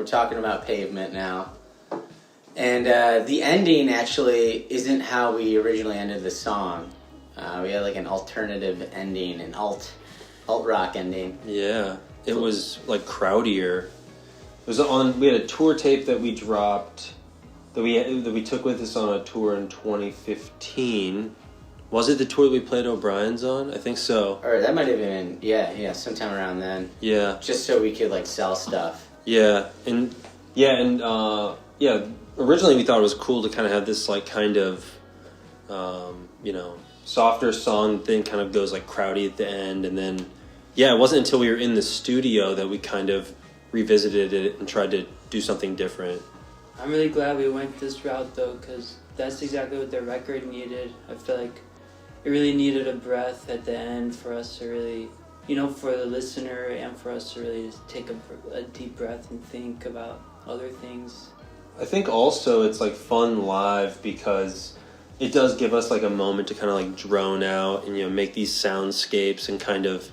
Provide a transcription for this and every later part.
we're talking about Pavement now. And the ending actually isn't how we originally ended the song. We had like an alternative ending, an alt rock ending. Yeah, it was like crowdier. It was we had a tour tape that we dropped that we took with us on a tour in 2015. Was it the tour that we played O'Brien's on? I think so. Or that might have been, yeah, sometime around then. Yeah. Just so we could like sell stuff. Yeah, originally we thought it was cool to kind of have this like kind of, softer song thing kind of goes like crowdy at the end, and then, it wasn't until we were in the studio that we kind of revisited it and tried to do something different. I'm really glad we went this route though, because that's exactly what the record needed. I feel like it really needed a breath at the end for us to really, for the listener and for us to really just take a deep breath and think about other things. I think also it's like fun live because it does give us like a moment to kind of like drone out and make these soundscapes and kind of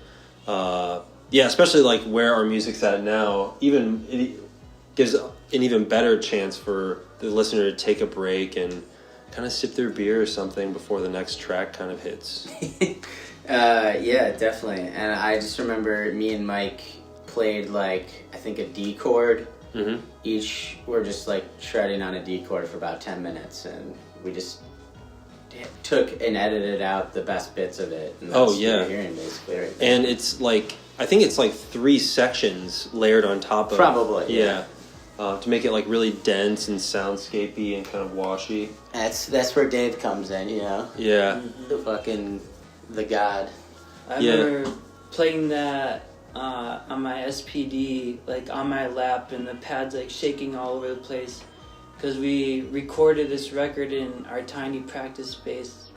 especially like where our music's at now. Even it gives an even better chance for the listener to take a break and kind of sip their beer or something before the next track kind of hits. Yeah, definitely. And I just remember me and Mike played like I think a D chord. Mm-hmm. Each were just like shredding on a D chord for about 10 minutes, and we just took and edited out the best bits of it. And that's what you're hearing basically right there. And it's like I think it's like 3 sections layered on top of probably to make it like really dense and soundscapey and kind of washy. That's where Dave comes in, Yeah. The god. I remember playing that on my SPD, like on my lap, and the pad's like shaking all over the place because we recorded this record in our tiny practice space.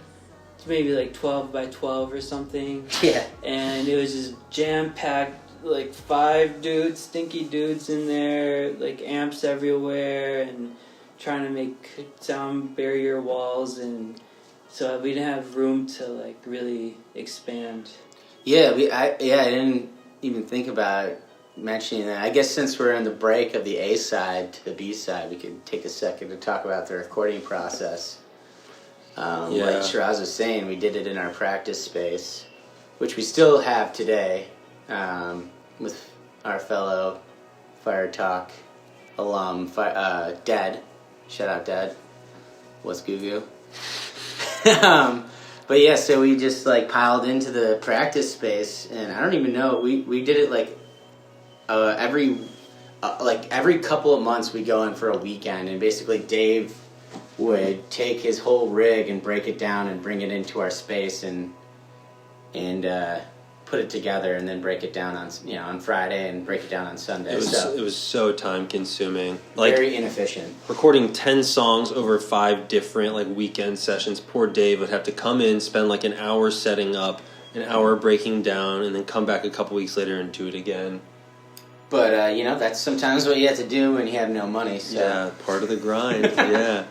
It's maybe like 12 by 12 or something. Yeah. And it was just jam-packed, like 5 dudes, stinky dudes in there, like amps everywhere, and trying to make sound barrier walls, and so we didn't have room to like really expand. I didn't even think about mentioning that. I guess since we're in the break of the A side to the B side, we could take a second to talk about the recording process. Like Shiraz was saying, we did it in our practice space, which we still have today, with our fellow Fire Talk alum, Dead. Shout out Dead. What's Goo Goo? But yeah, so we just like piled into the practice space, and I don't even know, we did it like every couple of months we go in for a weekend, and basically Dave would take his whole rig and break it down and bring it into our space and put it together, and then break it down on Friday and break it down on Sunday. It was so time consuming. Like, very inefficient. Recording 10 songs over 5 different like weekend sessions. Poor Dave would have to come in, spend like an hour setting up, an hour breaking down, and then come back a couple weeks later and do it again. But that's sometimes what you have to do when you have no money. So. Yeah, part of the grind. Yeah.